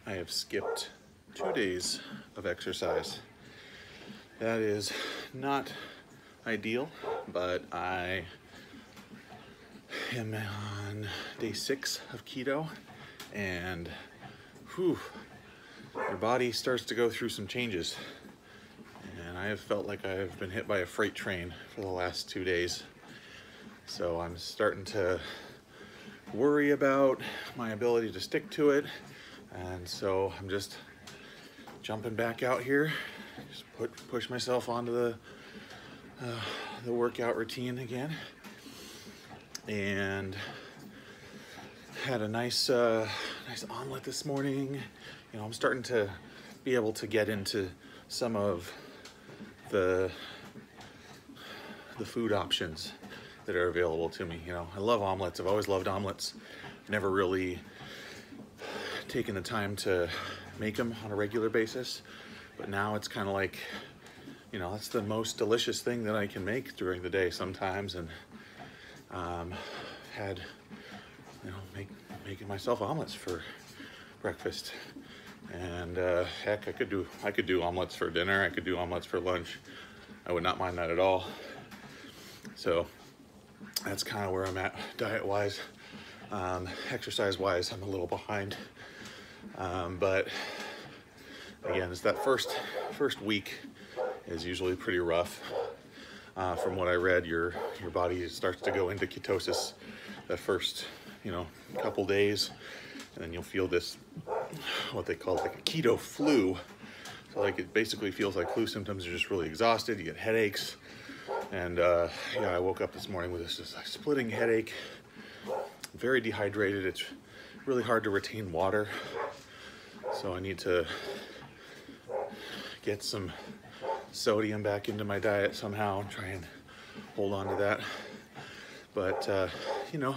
I have skipped 2 days of exercise. That is not ideal, but I am on day 6 of keto, and whew, your body starts to go through some changes. And I have felt like I have been hit by a freight train for the last 2 days. So I'm starting to worry about my ability to stick to it. And so I'm just jumping back out here, just push myself onto the workout routine again. And had a nice omelet this morning. You know, I'm starting to be able to get into some of the food options that are available to me. You know, I love omelets. I've always loved omelets. Never really taken the time to make them on a regular basis, but now it's kind of like, you know, that's the most delicious thing that I can make during the day sometimes. And had, you know, making myself omelets for breakfast. And heck, I could do omelets for dinner. I could do omelets for lunch. I would not mind that at all. So that's kind of where I'm at diet-wise. Exercise-wise, I'm a little behind. But again, it's that first week is usually pretty rough. From what I read, your body starts to go into ketosis the first, you know, couple days, and then you'll feel this, what they call like a keto flu. So like it basically feels like flu symptoms. You're just really exhausted. You get headaches, and yeah, I woke up this morning with this just like splitting headache. Very dehydrated. It's really hard to retain water, so I need to get some sodium back into my diet somehow and try and hold on to that. But you know,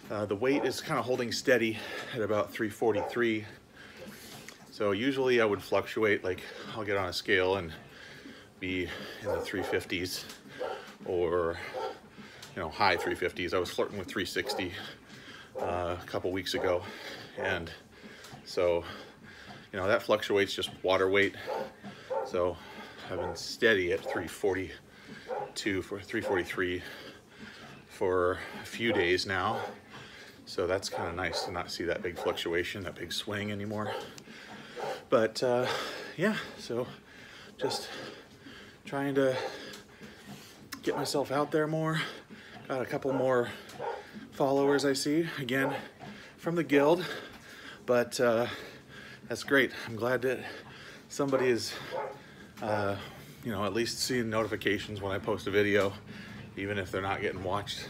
the weight is kind of holding steady at about 343. So usually I would fluctuate, like I'll get on a scale and be in the 350s or, you know, high 350s. I was flirting with 360 a couple weeks ago, and so, you know, that fluctuates just water weight. So I've been steady at 342 for 343 for a few days now. So that's kind of nice to not see that big fluctuation, that big swing anymore. But yeah, so just trying to get myself out there more. Got a couple more followers I see, again, from the guild. But that's great. I'm glad that somebody is, you know, at least seeing notifications when I post a video, even if they're not getting watched.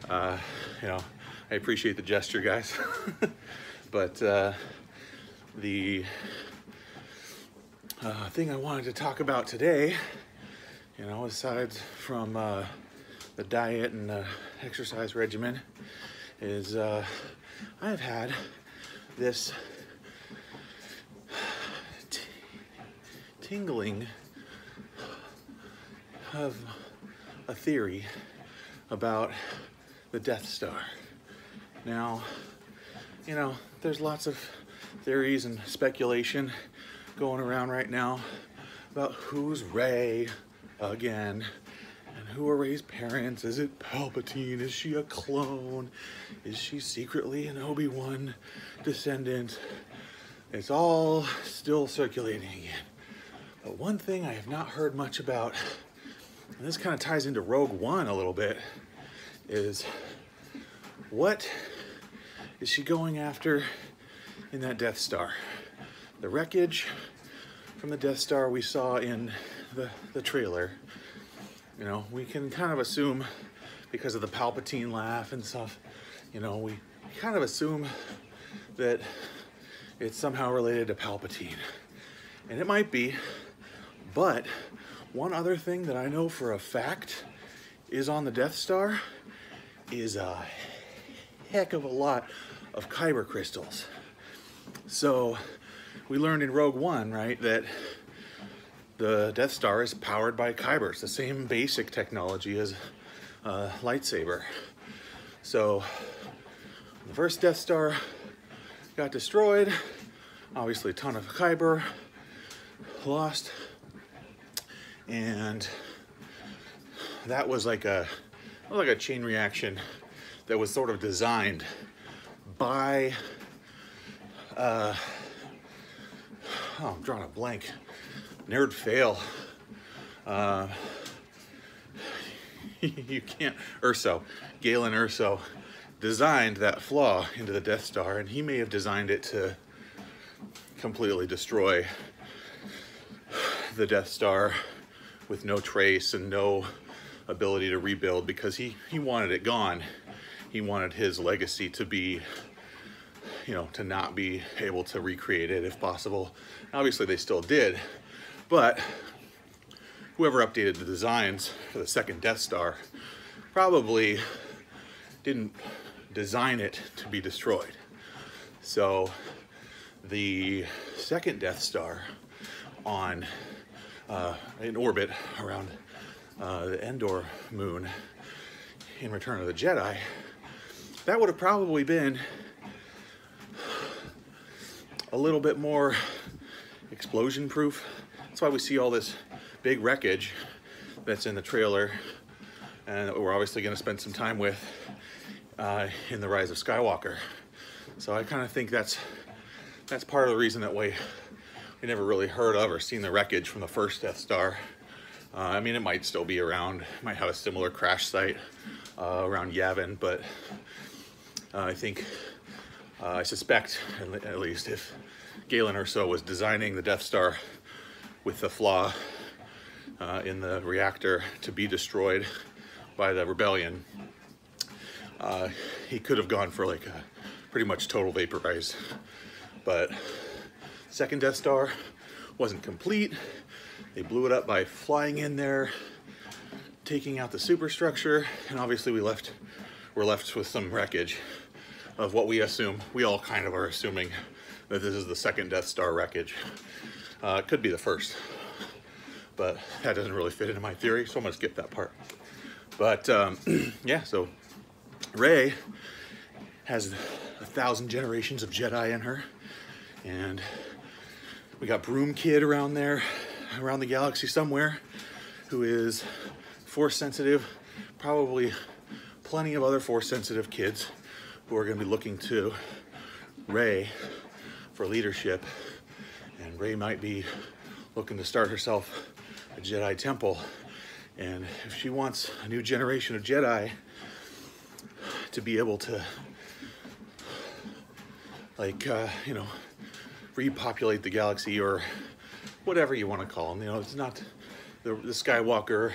You know, I appreciate the gesture, guys. But the thing I wanted to talk about today, you know, aside from the diet and the exercise regimen, is I've had this tingling of a theory about the Death Star. Now, you know, there's lots of theories and speculation going around right now about who's Rey again, and who are Rey's parents. Is it Palpatine? Is she a clone? Is she secretly an Obi-Wan descendant? It's all still circulating again. But one thing I have not heard much about, and this kind of ties into Rogue One a little bit, is what is she going after in that Death Star? The wreckage from the Death Star we saw in the trailer, you know, we can kind of assume, because of the Palpatine laugh and stuff, you know, we kind of assume that it's somehow related to Palpatine. And it might be, but one other thing that I know for a fact is on the Death Star is a heck of a lot of Kyber crystals. So we learned in Rogue One, right, that the Death Star is powered by Kyber. It's the same basic technology as a lightsaber. So the first Death Star got destroyed, Obviously a ton of Kyber lost, and that was like a chain reaction that was sort of designed by I'm drawing a blank. Nerd fail. You can't. Galen Erso designed that flaw into the Death Star, and he may have designed it to completely destroy the Death Star with no trace and no ability to rebuild, because he wanted it gone. He wanted his legacy to be, to not be able to recreate it if possible. Obviously they still did, but whoever updated the designs for the second Death Star probably didn't design it to be destroyed. So the second Death Star in orbit around the Endor moon in Return of the Jedi, that would have probably been a little bit more explosion proof. That's why we see all this big wreckage that's in the trailer, and that we're obviously going to spend some time with in The Rise of Skywalker. So I kind of think that's part of the reason that we never really heard of or seen the wreckage from the first Death Star. I mean, it might still be around, might have a similar crash site around Yavin, but I suspect, at least, if Galen Erso was designing the Death Star with the flaw in the reactor to be destroyed by the rebellion, he could have gone for like a pretty much total vaporize. But second Death Star wasn't complete. They blew it up by flying in there, taking out the superstructure, and obviously we're left with some wreckage of what we all kind of are assuming that this is the second Death Star wreckage. It could be the first, but that doesn't really fit into my theory, so I'm gonna skip that part. But yeah, so Rey has 1,000 generations of Jedi in her, and we got Broom Kid around there, around the galaxy somewhere, who is Force sensitive, probably plenty of other Force sensitive kids who are going to be looking to Rey for leadership, and Rey might be looking to start herself a Jedi temple. And if she wants a new generation of Jedi to be able to, like, repopulate the galaxy, or whatever you want to call them, it's not the Skywalker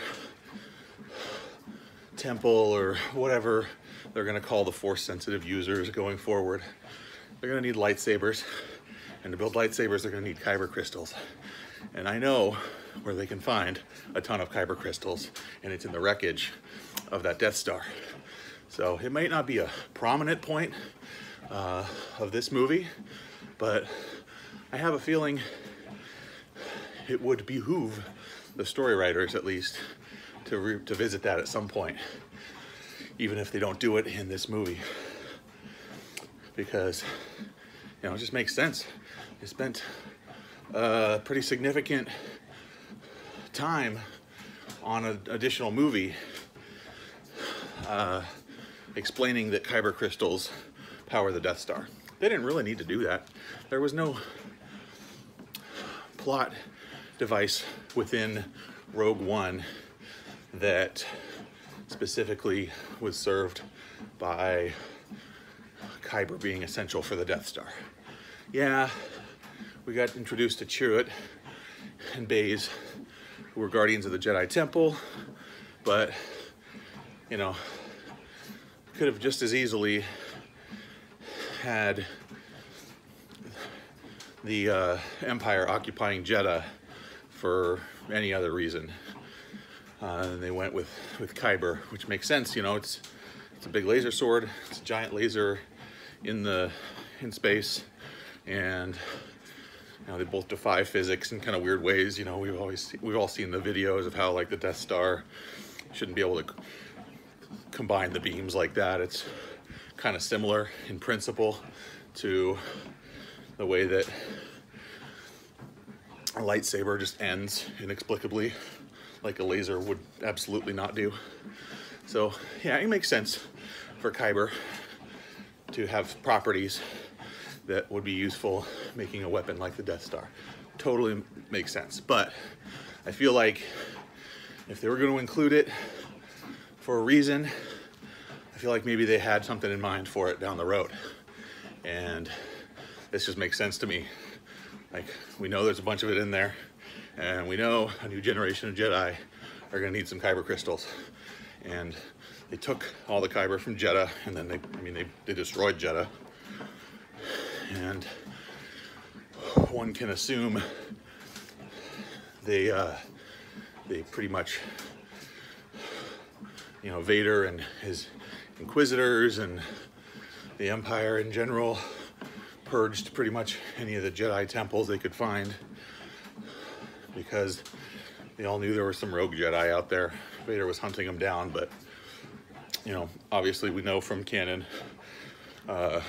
temple or whatever they're going to call the Force sensitive users going forward. They're going to need lightsabers, and to build lightsabers they're going to need Kyber crystals. And I know where they can find a ton of Kyber crystals, and it's in the wreckage of that Death Star. So it might not be a prominent point of this movie, but I have a feeling it would behoove the story writers, at least, to visit that at some point, even if they don't do it in this movie, because it just makes sense. They spent a pretty significant time on an additional movie explaining that Kyber crystals power the Death Star. They didn't really need to do that. There was no plot device within Rogue One that specifically was served by Kyber being essential for the Death Star. Yeah, we got introduced to Chirrut and Baze, who were guardians of the Jedi Temple, but could have just as easily had the Empire occupying Jeddah for any other reason. And they went with Kyber, which makes sense. It's a big laser sword. It's a giant laser in space, and they both defy physics in kind of weird ways. We've all seen the videos of how, like, the Death Star shouldn't be able to combine the beams like that. It's kind of similar in principle to the way that a lightsaber just ends inexplicably, like a laser would absolutely not do. So yeah, it makes sense for Kyber to have properties that would be useful making a weapon like the Death Star. Totally makes sense. But I feel like if they were going to include it for a reason, I feel like maybe they had something in mind for it down the road. And this just makes sense to me. Like, we know there's a bunch of it in there, and we know a new generation of Jedi are gonna need some Kyber crystals. And they took all the Kyber from Jeddah, and then they destroyed Jeddah. And one can assume they pretty much, you know, Vader and his Inquisitors and the Empire in general purged pretty much any of the Jedi temples they could find, because they all knew there were some rogue Jedi out there. Vader was hunting them down, but, you know, obviously we know from canon, you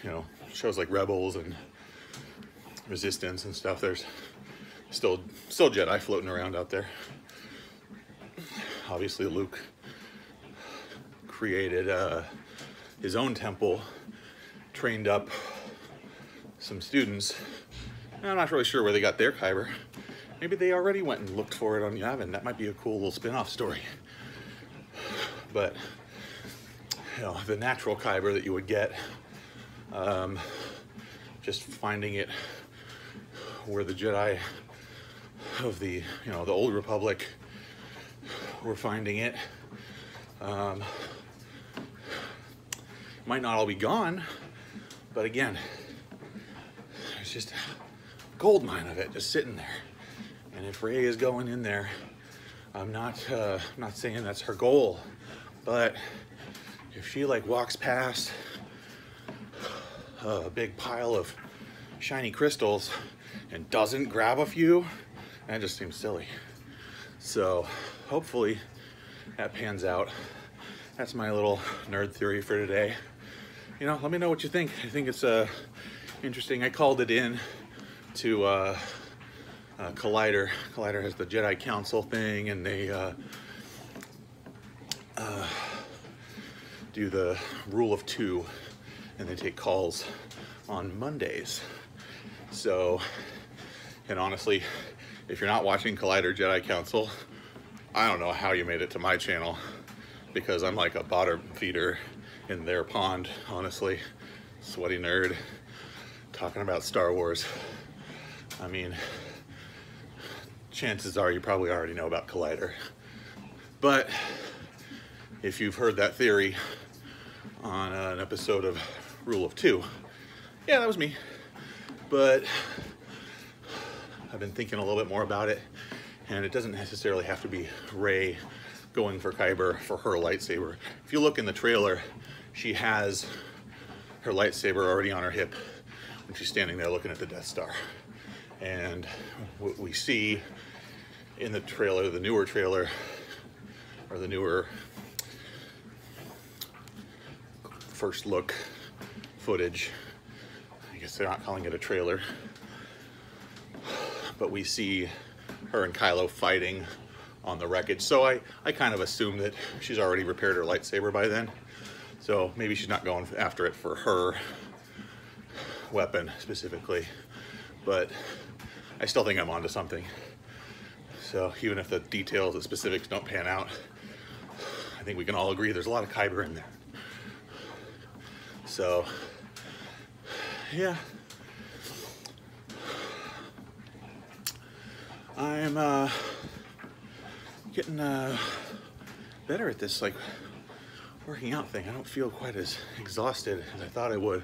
know, shows like Rebels and Resistance and stuff, there's still Jedi floating around out there. Obviously Luke created his own temple, trained up some students. I'm not really sure where they got their Kyber. Maybe they already went and looked for it on Yavin. That might be a cool little spin-off story. But, you know, the natural Kyber that you would get, just finding it where the Jedi of the, you know, the old Republic were finding it. Might not all be gone, but again, there's just a gold mine of it just sitting there. And if Rey is going in there, I'm not saying that's her goal, but if she like walks past a big pile of shiny crystals and doesn't grab a few, that just seems silly. So hopefully that pans out. That's my little nerd theory for today. You know, let me know what you think. I think it's interesting. I called it in to Collider. Collider has the Jedi Council thing, and they do the rule of 2, and they take calls on Mondays. So, and honestly, if you're not watching Collider Jedi Council, I don't know how you made it to my channel, because I'm like a bottom feeder in their pond, honestly. Sweaty nerd talking about Star Wars. I mean, chances are you probably already know about Collider. But if you've heard that theory on an episode of Rule of 2, yeah, that was me. But I've been thinking a little bit more about it, and it doesn't necessarily have to be Rey going for Kyber for her lightsaber. If you look in the trailer, she has her lightsaber already on her hip when she's standing there looking at the Death Star. And what we see in the trailer, the newer trailer, or the newer first look footage, I guess they're not calling it a trailer, but we see her and Kylo fighting on the wreckage. So I kind of assume that she's already repaired her lightsaber by then. So maybe she's not going after it for her weapon specifically, but I still think I'm onto something. So even if the details, the specifics don't pan out, I think we can all agree there's a lot of Kyber in there. So, yeah. I'm getting better at this, like, working out thing. I don't feel quite as exhausted as I thought I would,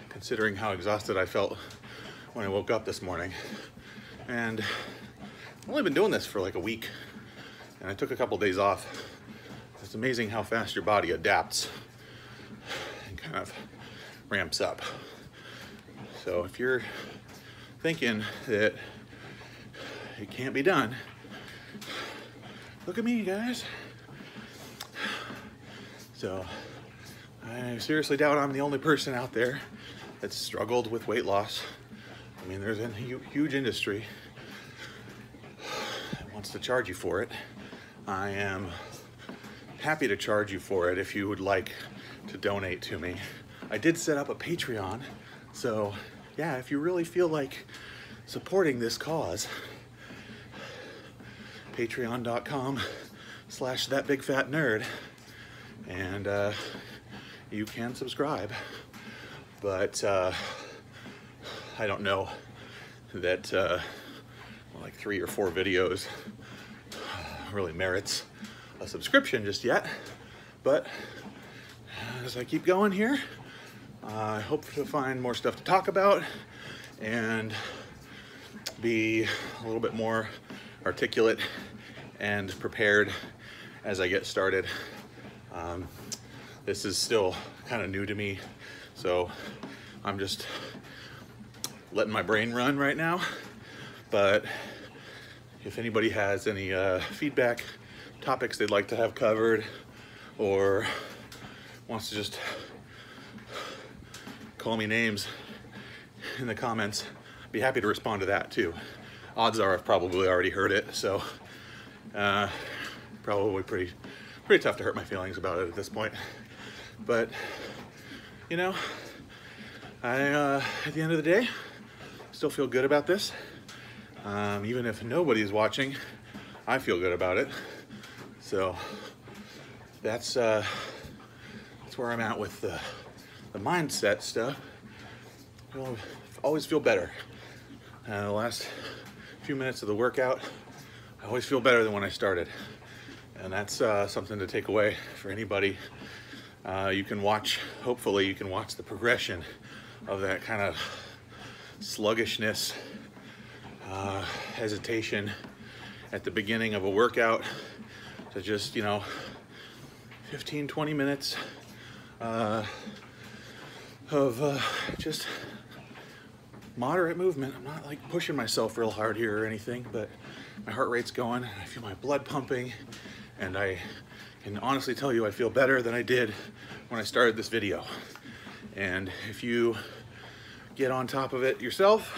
considering how exhausted I felt when I woke up this morning. And I've only been doing this for like a week, and I took a couple days off. It's amazing how fast your body adapts and kind of ramps up. So if you're thinking that it can't be done, look at me, guys. So I seriously doubt I'm the only person out there that's struggled with weight loss. I mean, there's a huge industry wants to charge you for it, I am happy to charge you for it if you would like to donate to me. I did set up a Patreon, so yeah, if you really feel like supporting this cause, patreon.com/thatbigfatnerd, and you can subscribe. But I don't know that like 3 or 4 videos really merits a subscription just yet, but as I keep going here, I hope to find more stuff to talk about and be a little bit more articulate and prepared as I get started. This is still kind of new to me, so I'm just letting my brain run right now. But if anybody has any feedback, topics they'd like to have covered, or wants to just call me names in the comments, I'd be happy to respond to that too. Odds are I've probably already heard it, so probably pretty tough to hurt my feelings about it at this point. But you know, at the end of the day, still feel good about this. Even if nobody's watching, I feel good about it. So that's where I'm at with the mindset stuff. I always feel better. The last few minutes of the workout, I always feel better than when I started. And that's something to take away for anybody. You can watch, hopefully you can watch the progression of that kind of sluggishness, hesitation at the beginning of a workout to just, 15-20 minutes of just moderate movement. I'm not like pushing myself real hard here or anything, but my heart rate's going and I feel my blood pumping, and I can honestly tell you I feel better than I did when I started this video. And if you get on top of it yourself,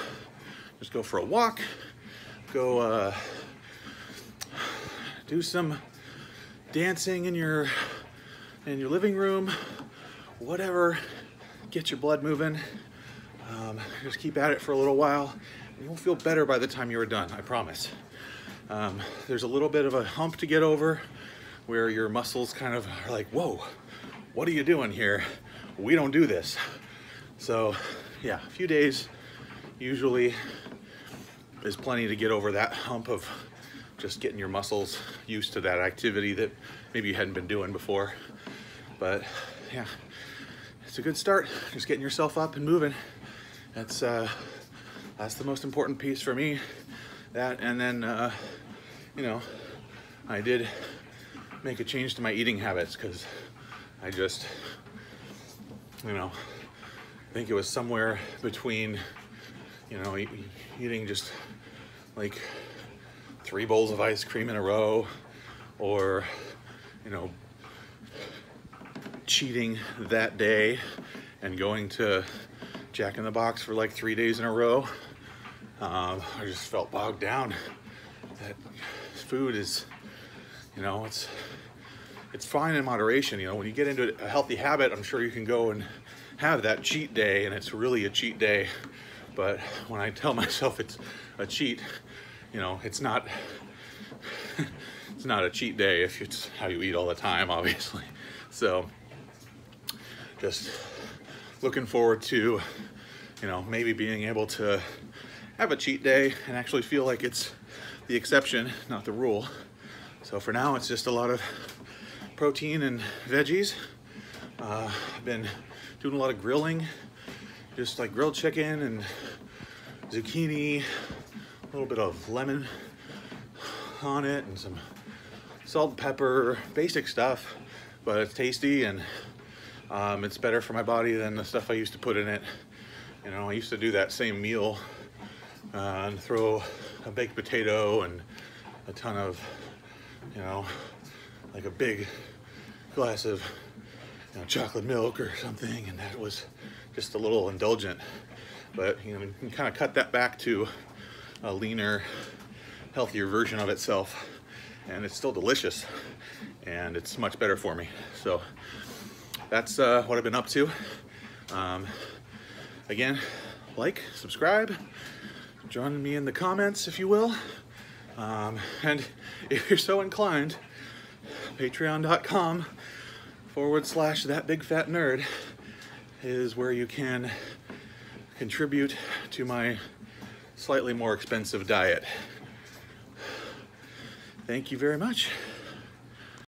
just go for a walk, go do some dancing in your living room, whatever, get your blood moving. Just keep at it for a little while, and you'll feel better by the time you're done, I promise. There's a little bit of a hump to get over where your muscles kind of are like, whoa, what are you doing here? We don't do this. So yeah, a few days usually is plenty to get over that hump of just getting your muscles used to that activity that maybe you hadn't been doing before. But yeah, it's a good start, just getting yourself up and moving. That's the most important piece for me. That, and then I did make a change to my eating habits, because I just I think it was somewhere between eating just like 3 bowls of ice cream in a row, or cheating that day and going to Jack in the Box for like 3 days in a row. I just felt bogged down. That food is, it's fine in moderation. When you get into a healthy habit, I'm sure you can go and have that cheat day, and it's really a cheat day. But when I tell myself it's a cheat, it's not it's not a cheat day if it's how you eat all the time, obviously. So just looking forward to maybe being able to have a cheat day and actually feel like it's the exception, not the rule. So for now, it's just a lot of protein and veggies. I've been doing a lot of grilling, just like grilled chicken and zucchini, a little bit of lemon on it, and some salt and pepper, basic stuff, but it's tasty, and it's better for my body than the stuff I used to put in it. I used to do that same meal and throw a baked potato and a ton of, like a big glass of chocolate milk or something, and that was just a little indulgent. But you can kind of cut that back to a leaner, healthier version of itself, and it's still delicious, and it's much better for me. So that's what I've been up to. Again, like, subscribe, join me in the comments if you will, and if you're so inclined, patreon.com/thatbigfatnerd is where you can contribute to my slightly more expensive diet. Thank you very much.